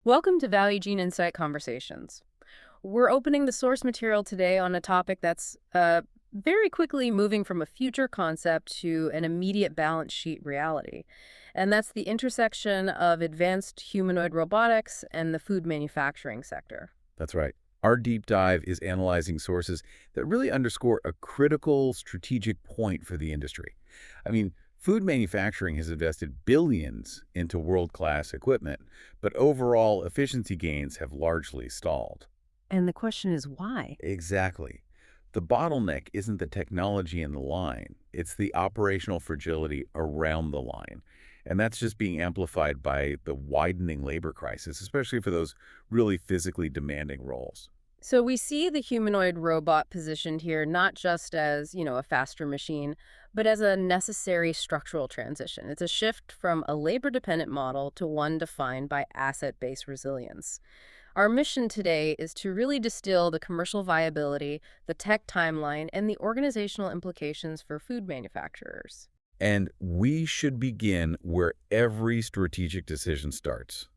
Welcome to Value Gene Insight Conversations. We're opening the source material today on a topic that's very quickly moving from a future concept to an immediate balance sheet reality. And that's the intersection of advanced humanoid robotics and the food manufacturing sector. That's right. Our deep dive is analyzing sources that really underscore a critical strategic point for the industry. I mean, food manufacturing has invested billions into world-class equipment, but overall efficiency gains have largely stalled. And the question is why? Exactly. The bottleneck isn't the technology in the line, it's the operational fragility around the line. And that's just being amplified by the widening labor crisis, especially for those really physically demanding roles. So we see the humanoid robot positioned here not just as, a faster machine, but as a necessary structural transition. It's a shift from a labor-dependent model to one defined by asset-based resilience. Our mission today is to really distill the commercial viability, the tech timeline, and the organizational implications for food manufacturers. And we should begin where every strategic decision starts.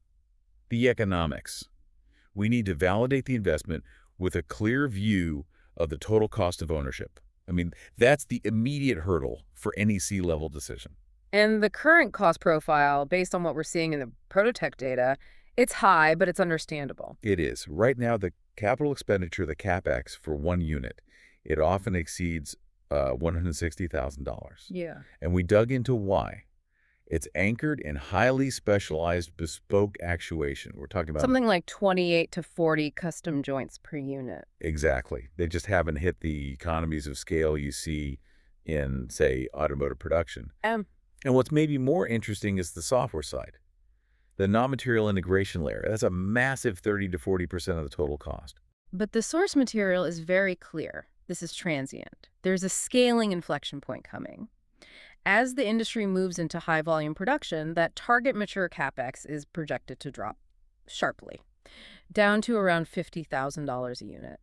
The economics. We need to validate the investment with a clear view of the total cost of ownership. I mean, that's the immediate hurdle for any C-level decision. And the current cost profile, based on what we're seeing in the prototech data, it's high, but it's understandable. It is. Right now, the capital expenditure, the CAPEX, for one unit, it often exceeds $160,000. Yeah. And we dug into why. It's anchored in highly specialized bespoke actuation. We're talking about Something like 28 to 40 custom joints per unit. exactly. They just haven't hit the economies of scale you see in, say, automotive production. Um, And what's maybe more interesting is the software side. The non-material integration layer. That's a massive 30 to 40% of the total cost. but the source material is very clear. This is transient. There's a scaling inflection point coming. As the industry moves into high-volume production, that target mature CapEx is projected to drop sharply, down to around $50,000 a unit.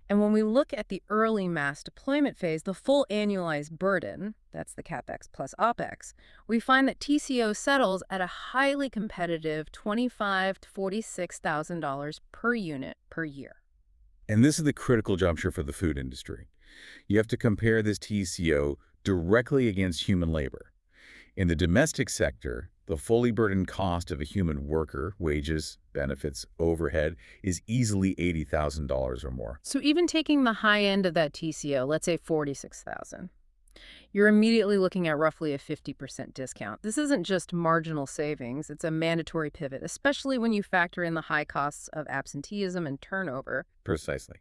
And when we look at the early mass deployment phase, the full annualized burden, that's the CapEx plus OpEx, we find that TCO settles at a highly competitive $25,000 to $46,000 per unit per year. And this is the critical juncture for the food industry. You have to compare this TCO directly against human labor. In the domestic sector, the fully burdened cost of a human worker, wages, benefits, overhead, is easily $80,000 or more. So even taking the high end of that TCO, let's say 46,000, you're immediately looking at roughly a 50% discount. This isn't just marginal savings, it's a mandatory pivot, especially when you factor in the high costs of absenteeism and turnover. Precisely.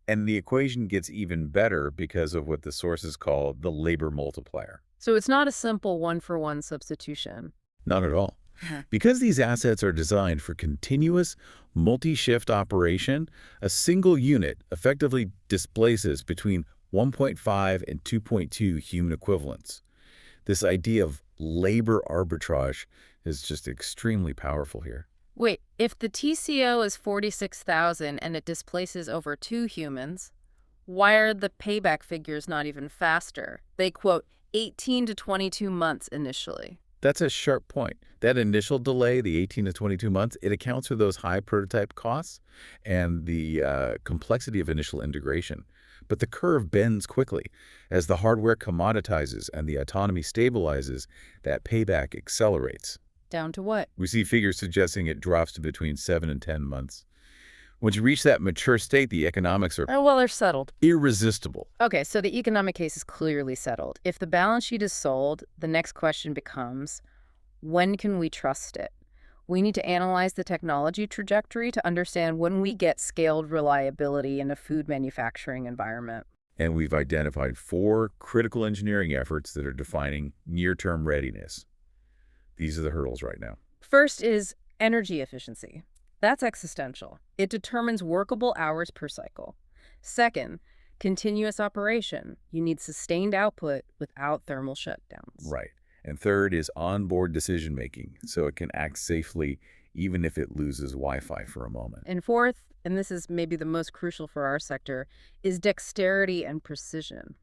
And the equation gets even better because of what the sources call the labor multiplier. So it's not a simple one-for-one substitution. Not at all. Uh-huh. Because these assets are designed for continuous, multi-shift operation, a single unit effectively displaces between 1.5 and 2.2 human equivalents. This idea of labor arbitrage is just extremely powerful here. Wait, if the TCO is 46,000 and it displaces over 2 humans, why are the payback figures not even faster? They quote 18 to 22 months initially. That's a sharp point. That initial delay, the 18 to 22 months, it accounts for those high prototype costs and the complexity of initial integration. But the curve bends quickly. As the hardware commoditizes and the autonomy stabilizes, that payback accelerates. Down to what? We see figures suggesting it drops to between 7 and 10 months. Once you reach that mature state, the economics are Oh, well, they're settled. irresistible. Okay, so the economic case is clearly settled. If the balance sheet is sold, the next question becomes, when can we trust it? We need to analyze the technology trajectory to understand when we get scaled reliability in a food manufacturing environment. And we've identified 4 critical engineering efforts that are defining near-term readiness. These are the hurdles right now. First is energy efficiency. That's existential. It determines workable hours per cycle. Second, continuous operation. You need sustained output without thermal shutdowns. Right. And third is onboard decision-making, so it can act safely even if it loses Wi-Fi for a moment. And fourth, and this is maybe the most crucial for our sector, is dexterity and precision.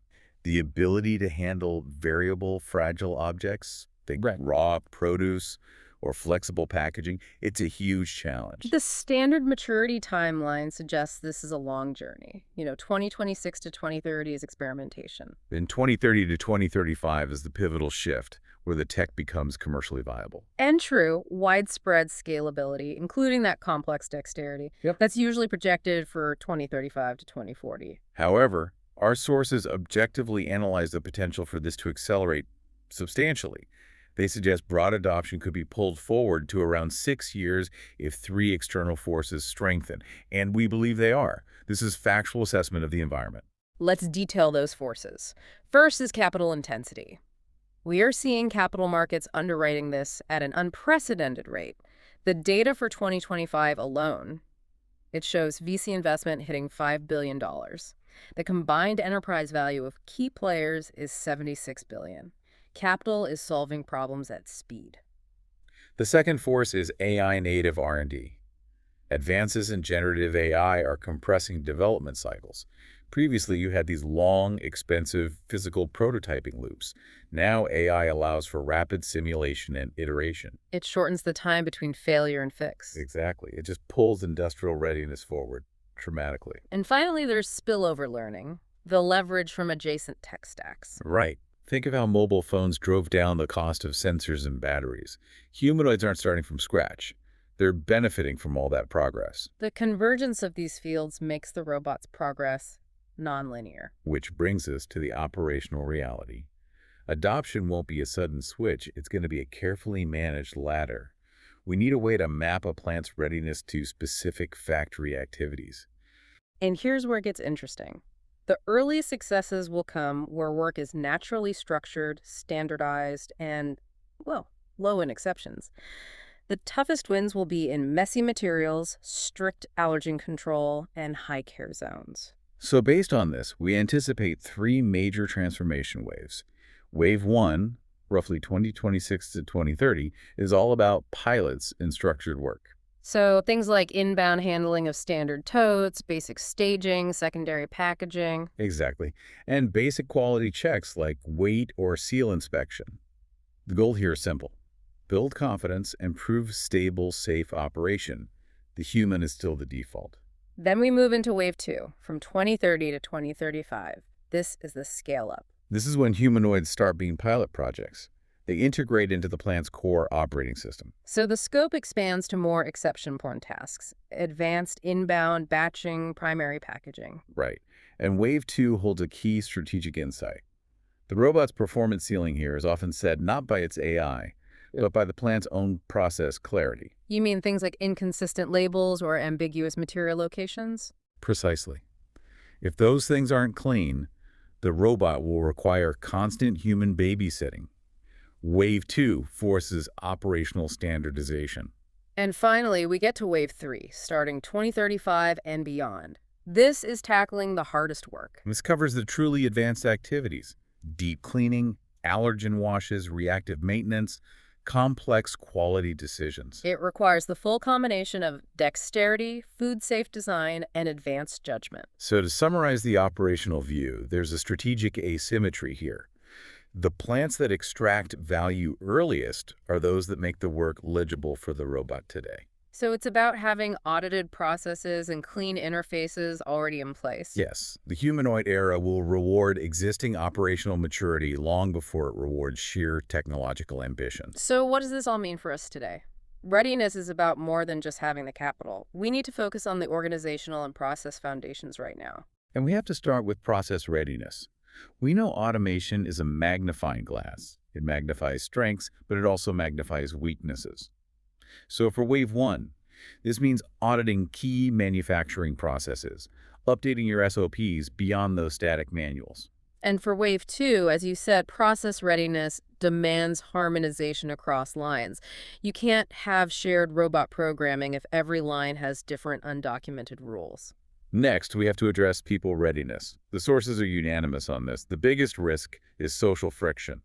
The ability to handle variable, fragile objects, think Right. raw produce or flexible packaging, it's a huge challenge. The standard maturity timeline suggests this is a long journey. 2026 to 2030 is experimentation. In 2030 to 2035 is the pivotal shift where the tech becomes commercially viable. And true, widespread scalability, including that complex dexterity, Yep. that's usually projected for 2035 to 2040. However, our sources objectively analyze the potential for this to accelerate substantially. They suggest broad adoption could be pulled forward to around 6 years if 3 external forces strengthen, and we believe they are. This is factual assessment of the environment. Let's detail those forces. First is capital intensity. We are seeing capital markets underwriting this at an unprecedented rate. The data for 2025 alone, it shows VC investment hitting $5 billion. The combined enterprise value of key players is $76 billion. Capital is solving problems at speed. The second force is AI-native R&D. Advances in generative AI are compressing development cycles. Previously, you had these long, expensive physical prototyping loops. Now, AI allows for rapid simulation and iteration. It shortens the time between failure and fix. Exactly. It just pulls industrial readiness forward dramatically. And finally, there's spillover learning, the leverage from adjacent tech stacks. Right. Think of how mobile phones drove down the cost of sensors and batteries. Humanoids aren't starting from scratch. They're benefiting from all that progress. The convergence of these fields makes the robot's progress nonlinear. Which brings us to the operational reality. Adoption won't be a sudden switch. It's going to be a carefully managed ladder. We need a way to map a plant's readiness to specific factory activities. And here's where it gets interesting. The earliest successes will come where work is naturally structured, standardized, and, well, low in exceptions. The toughest wins will be in messy materials, strict allergen control, and high care zones. So based on this, we anticipate 3 major transformation waves. Wave 1, roughly 2026 to 2030, is all about pilots and structured work. So things like inbound handling of standard totes, basic staging, secondary packaging. Exactly. And basic quality checks like weight or seal inspection. The goal here is simple. Build confidence and prove stable, safe operation. The human is still the default. Then we move into Wave 2, from 2030 to 2035. This is the scale-up. This is when humanoids start being pilot projects. They integrate into the plant's core operating system. So the scope expands to more exception-prone tasks, advanced inbound batching, primary packaging. Right. And Wave 2 holds a key strategic insight. The robot's performance ceiling here is often set not by its AI, but by the plant's own process clarity. You mean things like inconsistent labels or ambiguous material locations? Precisely. If those things aren't clean, the robot will require constant human babysitting. Wave 2 forces operational standardization. And finally, we get to Wave 3, starting 2035 and beyond. This is tackling the hardest work. This covers the truly advanced activities: deep cleaning, allergen washes, reactive maintenance, complex quality decisions. It requires the full combination of dexterity, food-safe design, and advanced judgment. So to summarize the operational view, there's a strategic asymmetry here. The plants that extract value earliest are those that make the work legible for the robot today. So it's about having audited processes and clean interfaces already in place. Yes, the humanoid era will reward existing operational maturity long before it rewards sheer technological ambition. So what does this all mean for us today? Readiness is about more than just having the capital. We need to focus on the organizational and process foundations right now. And we have to start with process readiness. We know automation is a magnifying glass. It magnifies strengths, but it also magnifies weaknesses. So for Wave 1, this means auditing key manufacturing processes, updating your SOPs beyond those static manuals. And for Wave 2, as you said, process readiness demands harmonization across lines. You can't have shared robot programming if every line has different undocumented rules. Next, we have to address people readiness. The sources are unanimous on this. The biggest risk is social friction,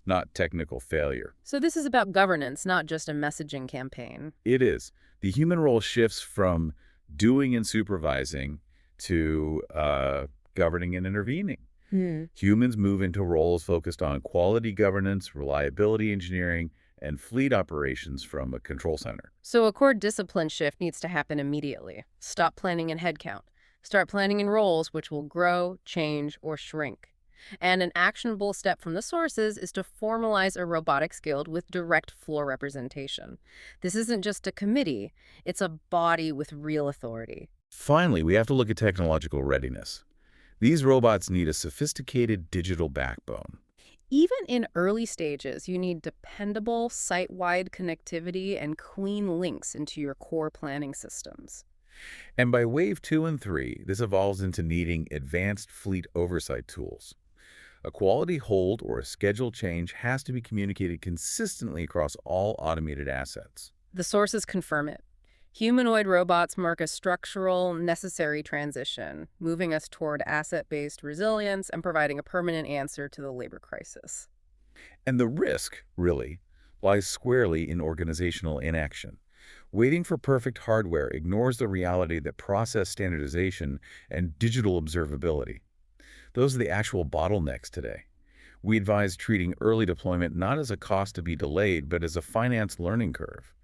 not technical failure. So this is about governance, not just a messaging campaign. It is. The human role shifts from doing and supervising to governing and intervening. Humans move into roles focused on quality governance, reliability engineering, and fleet operations from a control center. So a core discipline shift needs to happen immediately. Stop planning in headcount. Start planning in roles which will grow, change, or shrink. And an actionable step from the sources is to formalize a robotics guild with direct floor representation. This isn't just a committee, it's a body with real authority. Finally, we have to look at technological readiness. These robots need a sophisticated digital backbone. Even in early stages, you need dependable, site-wide connectivity and clean links into your core planning systems. And by wave 2 and 3, this evolves into needing advanced fleet oversight tools. A quality hold or a schedule change has to be communicated consistently across all automated assets. The sources confirm it. Humanoid robots mark a structural, necessary transition, moving us toward asset-based resilience and providing a permanent answer to the labor crisis. And the risk, really, lies squarely in organizational inaction. Waiting for perfect hardware ignores the reality that process standardization and digital observability, those are the actual bottlenecks today. We advise treating early deployment not as a cost to be delayed, but as a finance learning curve.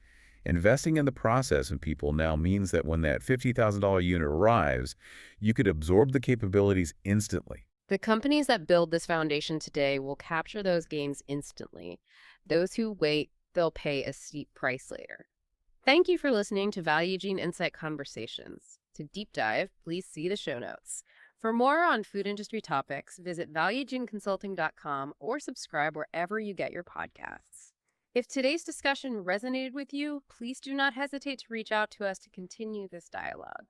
Investing in the process and people now means that when that $50,000 unit arrives, you could absorb the capabilities instantly. The companies that build this foundation today will capture those gains instantly. Those who wait, they'll pay a steep price later. Thank you for listening to Value Gene Insight Conversations. To deep dive, please see the show notes. For more on food industry topics, visit valuegeneconsulting.com or subscribe wherever you get your podcasts. If today's discussion resonated with you, please do not hesitate to reach out to us to continue this dialogue.